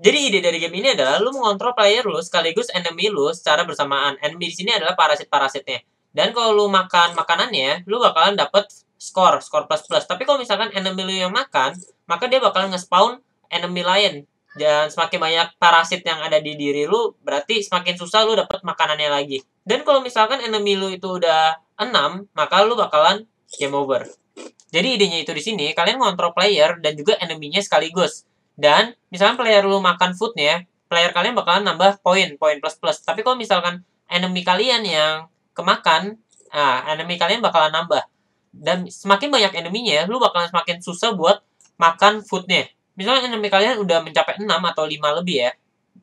Jadi ide dari game ini adalah lu mengontrol player lu sekaligus enemy lu secara bersamaan. Enemy di sini adalah parasit-parasitnya. Dan kalau lu makan makanannya, lu bakalan dapet skor plus. Tapi kalau misalkan enemy lu yang makan, maka dia bakalan nge-spawn enemy lain. Dan semakin banyak parasit yang ada di diri lu, berarti semakin susah lu dapet makanannya lagi. Dan kalau misalkan enemy lu itu udah 6, maka lu bakalan game over. Jadi idenya itu di sini, kalian ngontrol player dan juga enemy-nya sekaligus. Dan misalkan player lu makan foodnya, player kalian bakalan nambah poin plus. Tapi kalau misalkan enemy kalian yang kemakan, enemy kalian bakalan nambah. Dan semakin banyak enemy-nya, lu bakalan semakin susah buat makan foodnya. Misalnya enemy kalian udah mencapai 6 atau 5 lebih ya,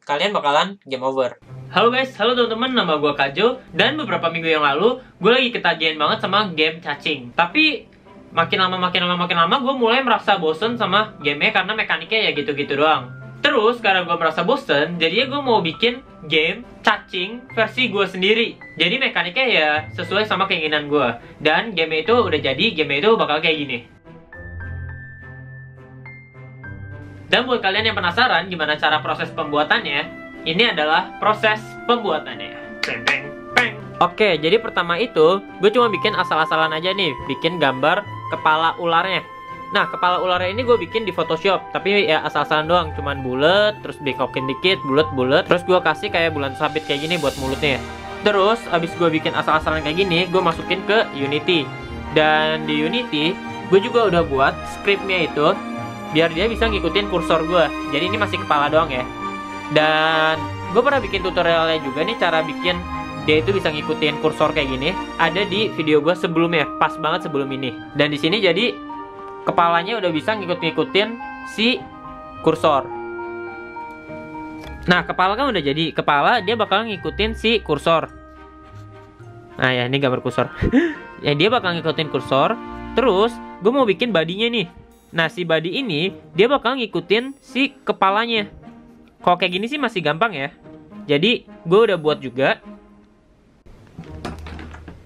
kalian bakalan game over. Halo guys, halo teman-teman, nama gue Kajo. Dan beberapa minggu yang lalu, gue lagi ketagihan banget sama game cacing. Tapi makin lama gue mulai merasa bosen sama gamenya karena mekaniknya ya gitu-gitu doang. Terus karena gue merasa bosen, jadinya gue mau bikin game cacing versi gue sendiri. Jadi mekaniknya ya sesuai sama keinginan gue. Dan game itu udah jadi, game itu bakal kayak gini. Dan buat kalian yang penasaran gimana cara proses pembuatannya, ini adalah proses pembuatannya. Oke, jadi pertama itu gue cuma bikin asal-asalan aja nih, bikin gambar kepala ularnya. Nah, kepala ularnya ini gue bikin di Photoshop, tapi ya asal-asalan doang, cuman bulat, terus bengkokin dikit, bulat, terus gue kasih kayak bulan sabit kayak gini buat mulutnya. Terus abis gue bikin asal-asalan kayak gini, gue masukin ke Unity. Dan di Unity, gue juga udah buat scriptnya itu, biar dia bisa ngikutin kursor gue. Jadi ini masih kepala doang ya. Dan gue pernah bikin tutorialnya juga nih, cara bikin dia itu bisa ngikutin kursor kayak gini, ada di video gue sebelumnya, pas banget sebelum ini. Dan di sini jadi kepalanya udah bisa ngikutin si kursor. Nah, kepala kan udah jadi, kepala dia bakal ngikutin si kursor. Nah ya, ini gambar kursor. Ya, dia bakal ngikutin kursor. Terus gue mau bikin badinya nih. Nah, si body ini dia bakal ngikutin si kepalanya. Kalau kayak gini sih masih gampang ya. Jadi gue udah buat juga.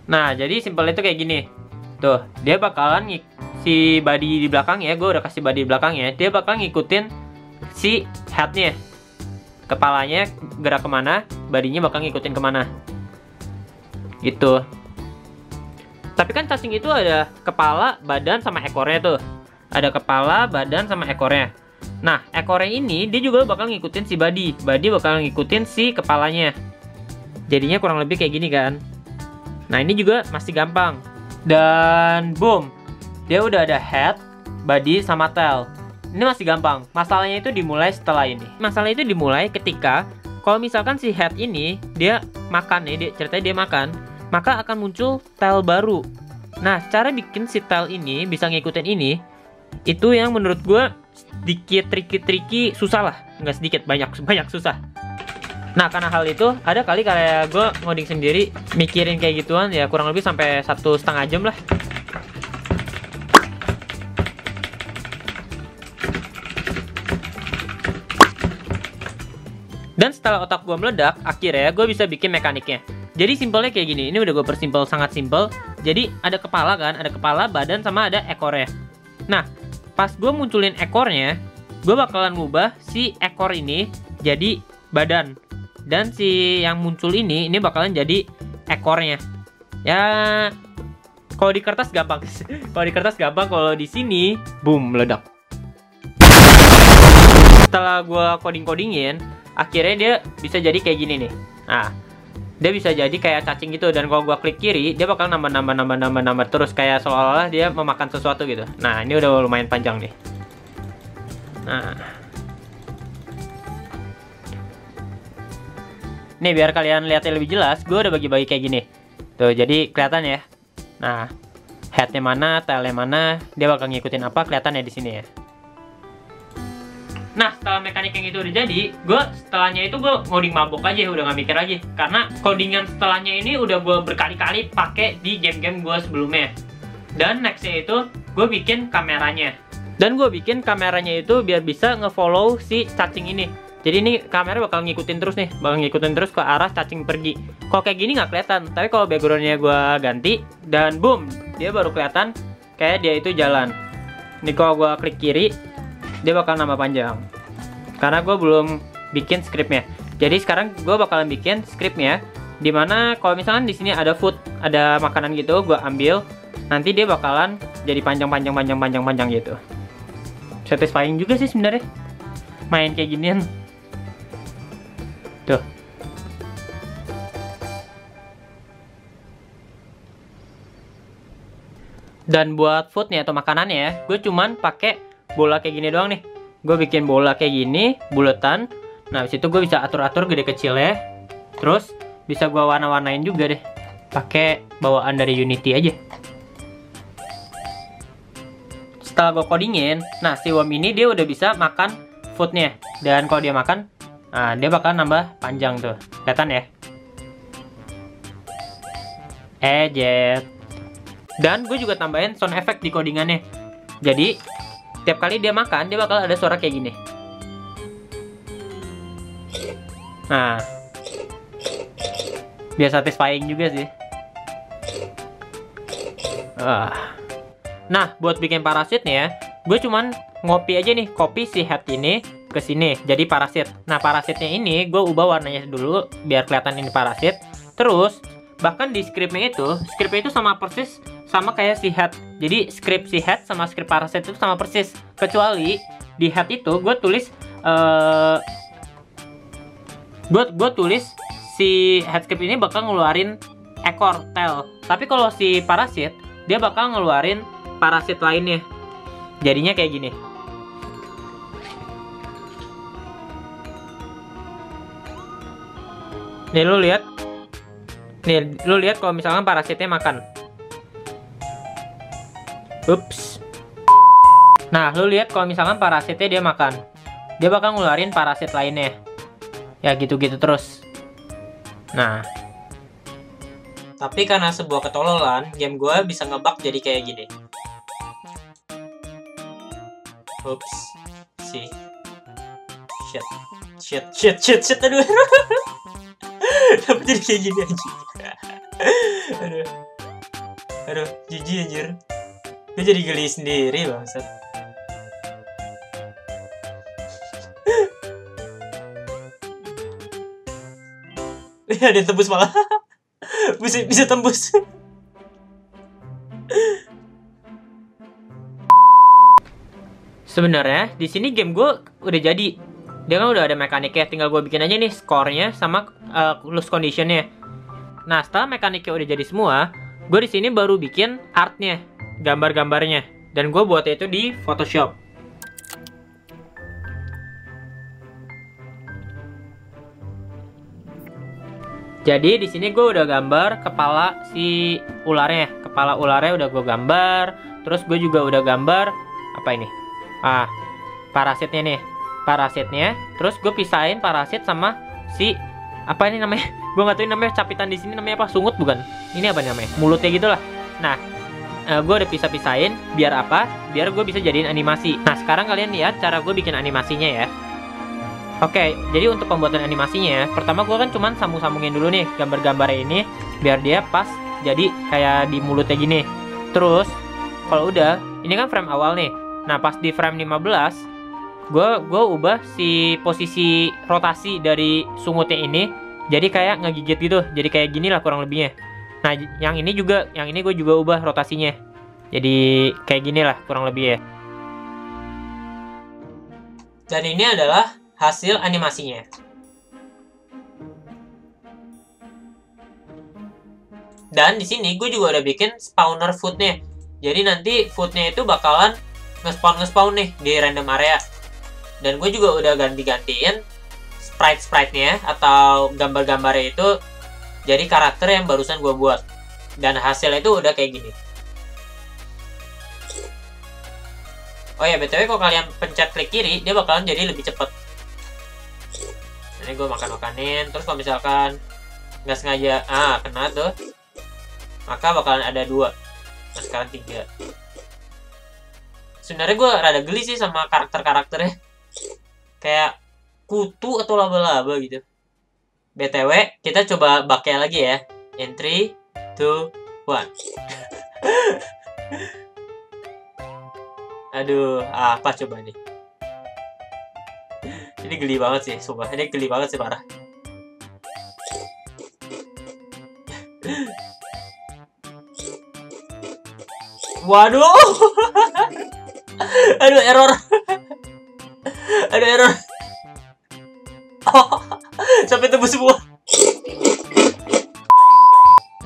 Nah, jadi simpel itu kayak gini. Tuh, dia bakalan si body di belakang ya, gue udah kasih body di belakang ya. Dia bakal ngikutin si headnya. Kepalanya gerak kemana, badinya bakal ngikutin kemana. Gitu. Tapi kan cacing itu ada kepala, badan, sama ekornya tuh. Ada kepala, badan, sama ekornya. Nah, ekornya ini dia juga bakal ngikutin si body. Body bakal ngikutin si kepalanya. Jadinya kurang lebih kayak gini kan. Nah, ini juga masih gampang. Dan boom, dia udah ada head, body, sama tail. Ini masih gampang. Masalahnya itu dimulai setelah ini. Masalah itu dimulai ketika kalau misalkan si head ini dia makan nih, ceritanya dia makan, maka akan muncul tail baru. Nah, cara bikin si tail ini bisa ngikutin ini, itu yang menurut gue sedikit tricky susah lah. Nggak sedikit, banyak susah. Nah, karena hal itu, ada kali kayak gue ngoding sendiri, mikirin kayak gituan, ya kurang lebih sampai 1,5 jam lah. Dan setelah otak gue meledak, akhirnya gue bisa bikin mekaniknya. Jadi simpelnya kayak gini, ini udah gue persimpel, sangat simpel. Jadi ada kepala kan, ada kepala, badan, sama ada ekornya. Nah, pas gue munculin ekornya, gue bakalan ngubah si ekor ini jadi badan. Dan si yang muncul ini bakalan jadi ekornya. Ya, kalau di kertas gampang. Kalau di sini, boom, meledak. Setelah gue codingin, akhirnya dia bisa jadi kayak gini nih. Nah, dia bisa jadi kayak cacing gitu. Dan kalau gue klik kiri, dia bakal nambah terus, kayak seolah-olah dia memakan sesuatu gitu. Nah, ini udah lumayan panjang nih. Nah, nih biar kalian lihatnya lebih jelas, gue udah bagi-bagi kayak gini. Tuh, jadi kelihatan ya. Nah, headnya mana, tailnya mana, dia bakal ngikutin apa, kelihatan ya di sini ya. Nah, setelah mekanik yang itu udah jadi, setelahnya itu gue ngoding mabok aja, udah gak mikir lagi. Karena codingan setelahnya ini udah gue berkali-kali pakai di game-game gue sebelumnya. Dan nextnya itu, gue bikin kameranya. Dan gue bikin kameranya itu biar bisa ngefollow si cacing ini. Jadi ini kamera bakal ngikutin terus nih, bakal ngikutin terus ke arah cacing pergi. Kalau kayak gini nggak kelihatan, tapi kalau backgroundnya gue ganti dan boom, dia baru kelihatan kayak dia itu jalan. Ini kalau gue klik kiri, dia bakal nambah panjang. karena gue belum bikin scriptnya. Jadi sekarang gue bakalan bikin scriptnya, dimana kalau misalkan di sini ada food, ada makanan gitu, gue ambil, nanti dia bakalan jadi panjang gitu. Satisfying juga sih sebenarnya main kayak ginian. Tuh. Dan buat foodnya atau makanannya ya, gue cuman pakai bola kayak gini doang nih. Gue bikin bola kayak gini, buletan. Nah, habis itu gue bisa atur-atur gede kecil ya. Terus bisa gue warna-warnain juga deh. Pakai bawaan dari Unity aja. Setelah gue codingin, nah si worm ini dia udah bisa makan foodnya. Dan kalau dia makan, nah dia bakal nambah panjang tuh. Kelihatan ya? Jet. Dan gue juga tambahin sound effect di codingannya. Jadi tiap kali dia makan, dia bakal ada suara kayak gini. Nah, biar satisfying juga sih. Nah, buat bikin parasitnya, gue cuman ngopi aja nih, copy si head ini ke sini, jadi parasit. Nah, parasitnya ini gue ubah warnanya dulu biar kelihatan ini parasit. Terus bahkan di scriptnya itu sama persis sama kayak si head. Jadi script si head sama script parasit itu sama persis, kecuali di head itu gue tulis gue tulis si head script ini bakal ngeluarin ekor tail, tapi kalau si parasit dia bakal ngeluarin parasit lainnya. Jadinya kayak gini. Nih lu lihat. Nih, lu lihat kalau misalkan parasitnya makan. Ups. Nah, lu lihat kalau misalkan parasitnya dia makan. Dia bakal ngeluarin parasit lainnya. Ya gitu-gitu terus. Nah. Tapi karena sebuah ketololan, game gue bisa ngebug jadi kayak gini. Ups. Sih. Shit. Aduh. Tapi jadi kayak gini aja. Aduh, jijik anjir. Gue jadi geli sendiri bangsat. Ada yang tembus malah. bisa tembus. Sebenarnya di sini game gue udah jadi. Dia kan udah ada mekaniknya, tinggal gue bikin aja nih skornya sama loose conditionnya. Nah, setelah mekaniknya udah jadi semua, gue di sini baru bikin artnya, gambar-gambarnya, dan gue buatnya itu di Photoshop. Jadi di sini gue udah gambar kepala si ularnya, kepala ularnya udah gue gambar, terus gue juga udah gambar apa ini? Parasitnya nih. Parasitnya, terus gue pisahin parasit sama si apa ini namanya? Gue nggak tahu namanya, capitan di sini namanya apa? Sungut bukan? Ini apa namanya? Mulutnya gitulah. Nah, gue udah pisah-pisahin biar apa? Biar gue bisa jadiin animasi. Nah, sekarang kalian lihat cara gue bikin animasinya ya. Oke, jadi untuk pembuatan animasinya, pertama gue kan cuman sambung-sambungin dulu nih gambar-gambarnya ini biar dia pas jadi kayak di mulutnya gini. Terus kalau udah, ini kan frame awal nih. Nah, pas di frame 15 gue ubah si posisi rotasi dari sungutnya ini jadi kayak ngegigit gitu, jadi kayak gini lah kurang lebihnya. Nah, yang ini gue juga ubah rotasinya jadi kayak gini lah kurang lebih ya. Dan ini adalah hasil animasinya. Dan di sini gue juga udah bikin spawner foodnya, jadi nanti foodnya itu bakalan nge-spawn nih di random area. Dan gue juga udah ganti-gantiin sprite-nya atau gambar-gambarnya itu jadi karakter yang barusan gue buat. Dan hasilnya itu udah kayak gini. Oh ya, BTW kalau kalian pencet klik kiri, dia bakalan jadi lebih cepet. Ini gue makan-makanin, terus kalau misalkan nggak sengaja, kena tuh, maka bakalan ada 2. Nah, sekarang 3. Sebenarnya gue rada geli sih sama karakter-karakternya. Kayak kutu atau laba-laba gitu. BTW, kita coba pakai lagi ya. In 3, 2, 1. Aduh, apa coba nih? Ini geli banget sih, sumpah. Ini geli banget sih, parah. Waduh. Aduh, error. Aduh, error. Oh, sampai tembus semua.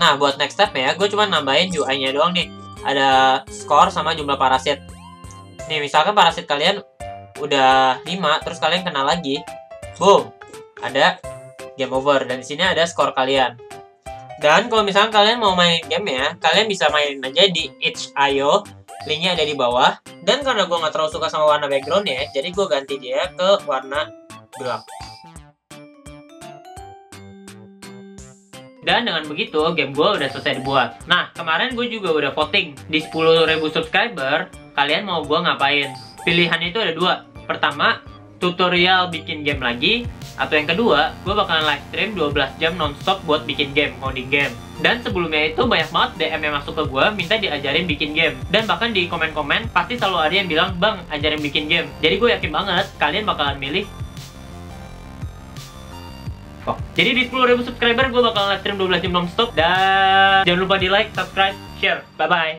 Nah, buat next step ya, gue cuma nambahin UI-nya doang nih. Ada skor sama jumlah parasit. Nih, misalkan parasit kalian udah 5, terus kalian kena lagi. Boom. Ada game over. Dan di sini ada skor kalian. Dan kalau misalkan kalian mau main game ya, kalian bisa mainin aja di itch.io. Linknya ada di bawah. Dan karena gue nggak terlalu suka sama warna backgroundnya, jadi gue ganti dia ke warna gelap. Dan dengan begitu, game gue udah selesai dibuat. Nah, kemarin gue juga udah voting. Di 10.000 subscriber, kalian mau gue ngapain? Pilihannya itu ada 2. Pertama, tutorial bikin game lagi. Atau yang kedua, gue bakalan live stream 12 jam nonstop buat bikin game, coding game. Dan sebelumnya itu banyak banget DM yang masuk ke gue, minta diajarin bikin game. Dan bahkan di komen-komen, pasti selalu ada yang bilang, "Bang, ajarin bikin game." Jadi gue yakin banget, kalian bakalan milih. Jadi di 10.000 subscriber gue bakal live stream 12 jam non-stop. Dan jangan lupa di like, subscribe, share. Bye-bye.